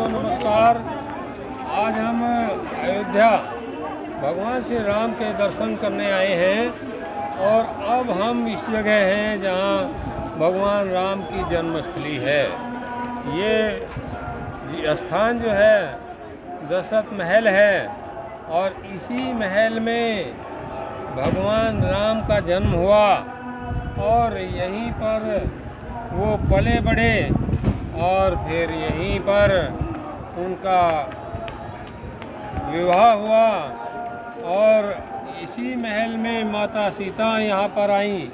नमस्कार। आज हम अयोध्या भगवान श्री राम के दर्शन करने आए हैं और अब हम इस जगह हैं जहां भगवान राम की जन्मस्थली है। ये स्थान जो है दशरथ महल है और इसी महल में भगवान राम का जन्म हुआ और यहीं पर वो पले बढ़े और फिर यहीं पर उनका विवाह हुआ और इसी महल में माता सीता यहाँ पर आईं।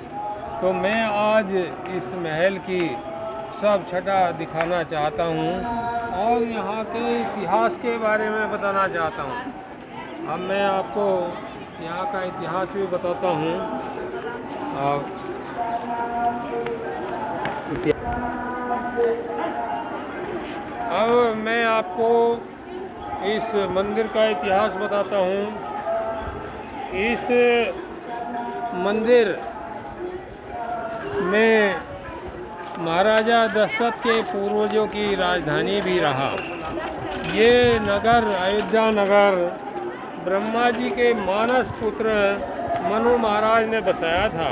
तो मैं आज इस महल की सब छटा दिखाना चाहता हूँ और यहाँ के इतिहास के बारे में बताना चाहता हूँ। अब मैं आपको यहाँ का इतिहास भी बताता हूँ। अब मैं आपको इस मंदिर का इतिहास बताता हूँ। इस मंदिर में महाराजा दशरथ के पूर्वजों की राजधानी भी रहा। ये नगर अयोध्या नगर ब्रह्मा जी के मानस पुत्र मनु महाराज ने बसाया था।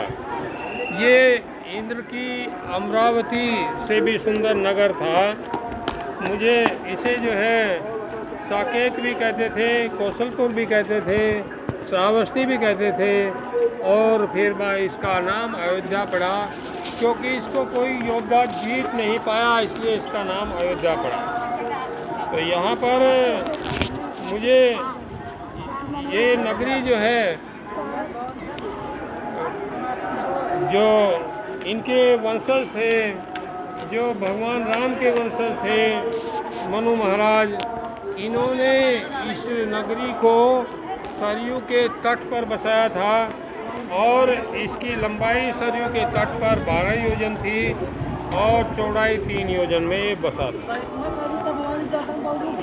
ये इंद्र की अमरावती से भी सुंदर नगर था। मुझे इसे जो है साकेत भी कहते थे, कौशलपुर भी कहते थे, श्रावस्ती भी कहते थे और फिर इसका नाम अयोध्या पड़ा क्योंकि इसको कोई योद्धा जीत नहीं पाया, इसलिए इसका नाम अयोध्या पड़ा। तो यहाँ पर मुझे ये नगरी जो है, जो इनके वंशज थे, जो भगवान राम के वंशज थे मनु महाराज, इन्होंने इस नगरी को सरयू के तट पर बसाया था और इसकी लंबाई सरयू के तट पर 12 योजन थी और चौड़ाई 3 योजन में ये बसा था।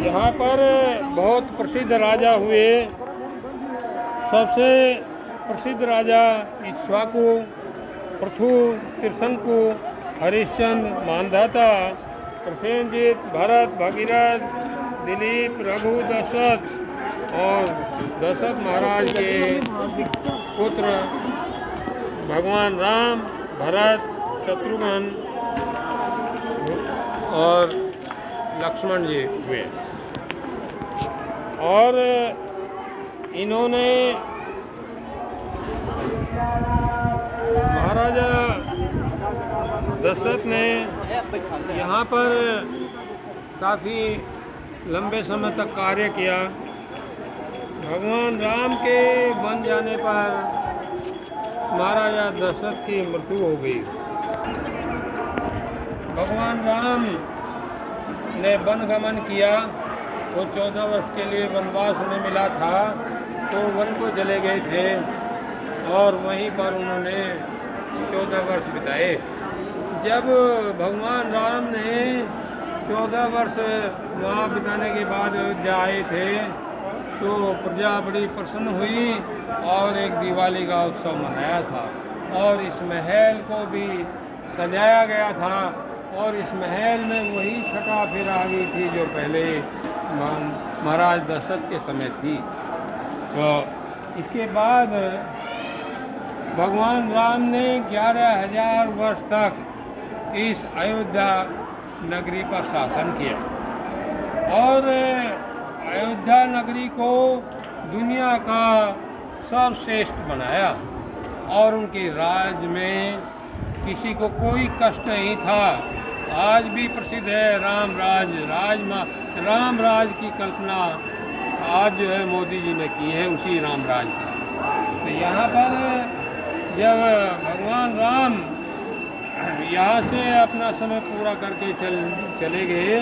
यहाँ पर बहुत प्रसिद्ध राजा हुए। सबसे प्रसिद्ध राजा इक्ष्वाकु, पृथु, त्रिशंकु, हरिश्चंद्र, मानधाता, प्रसेनजीत, भरत, भगीरथ, दिलीप, रघु, दशरथ और दशरथ महाराज के पुत्र भगवान राम, भरत, शत्रुघ्न और लक्ष्मण जी हुए। और इन्होंने महाराजा दशरथ ने यहाँ पर काफ़ी लंबे समय तक कार्य किया। भगवान राम के बन जाने पर महाराजा दशरथ की मृत्यु हो गई। भगवान राम ने वन गमन किया। वो 14 वर्ष के लिए वनवास में मिला था तो वन को चले गए थे और वहीं पर उन्होंने 14 वर्ष बिताए। जब भगवान राम ने 14 वर्ष वहाँ बिताने के बाद अयोध्या आए थे तो प्रजा बड़ी प्रसन्न हुई और एक दिवाली का उत्सव मनाया था और इस महल को भी सजाया गया था और इस महल में वही छटा फिर आ गई थी जो पहले महाराज दशरथ के समय थी। तो इसके बाद भगवान राम ने 11,000 वर्ष तक इस अयोध्या नगरी पर शासन किया और अयोध्या नगरी को दुनिया का सर्वश्रेष्ठ बनाया और उनके राज में किसी को कोई कष्ट नहीं था। आज भी प्रसिद्ध है राम राज की कल्पना आज जो है मोदी जी ने की है, उसी राम राज की। तो यहाँ पर जब भगवान राम यहाँ से अपना समय पूरा करके चले गए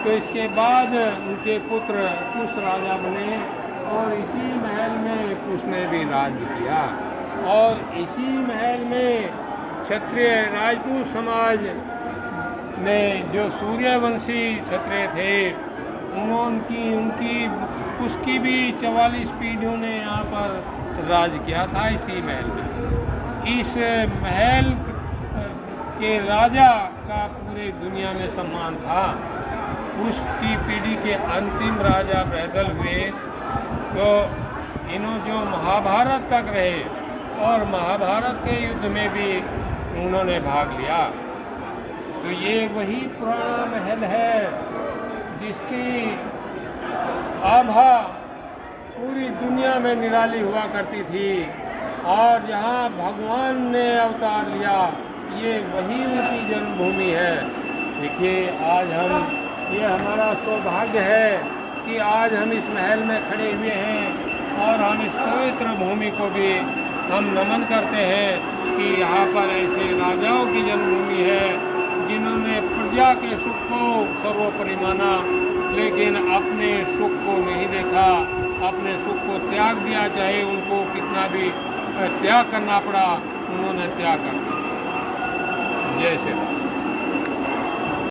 तो इसके बाद उनके पुत्र कुश राजा बने और इसी महल में कुश ने भी राज्य किया और इसी महल में क्षत्रिय राजपूत समाज ने जो सूर्यवंशी क्षत्रिय थे उनकी उसकी भी 44 पीढ़ियों ने यहाँ पर राज किया था इसी महल में। इस महल के राजा का पूरे दुनिया में सम्मान था उसकी पीढ़ी के अंतिम राजा बैदल हुए। तो इन्हों जो महाभारत तक रहे और महाभारत के युद्ध में भी उन्होंने भाग लिया। तो ये वही पुराना महल है जिसकी आभा पूरी दुनिया में निराली हुआ करती थी, और जहाँ भगवान ने अवतार लिया ये वही उनकी जन्मभूमि है। देखिए आज ये हमारा सौभाग्य है कि आज हम इस महल में खड़े हुए हैं और हम इस पवित्र भूमि को भी हम नमन करते हैं कि यहाँ पर ऐसे राजाओं की जन्मभूमि है जिन्होंने प्रजा के सुख को सर्वोपरि माना, लेकिन अपने सुख को नहीं देखा, अपने सुख को त्याग दिया, चाहे उनको कितना भी त्याग करना पड़ा उन्होंने त्याग कर दिया। जय श्री राम।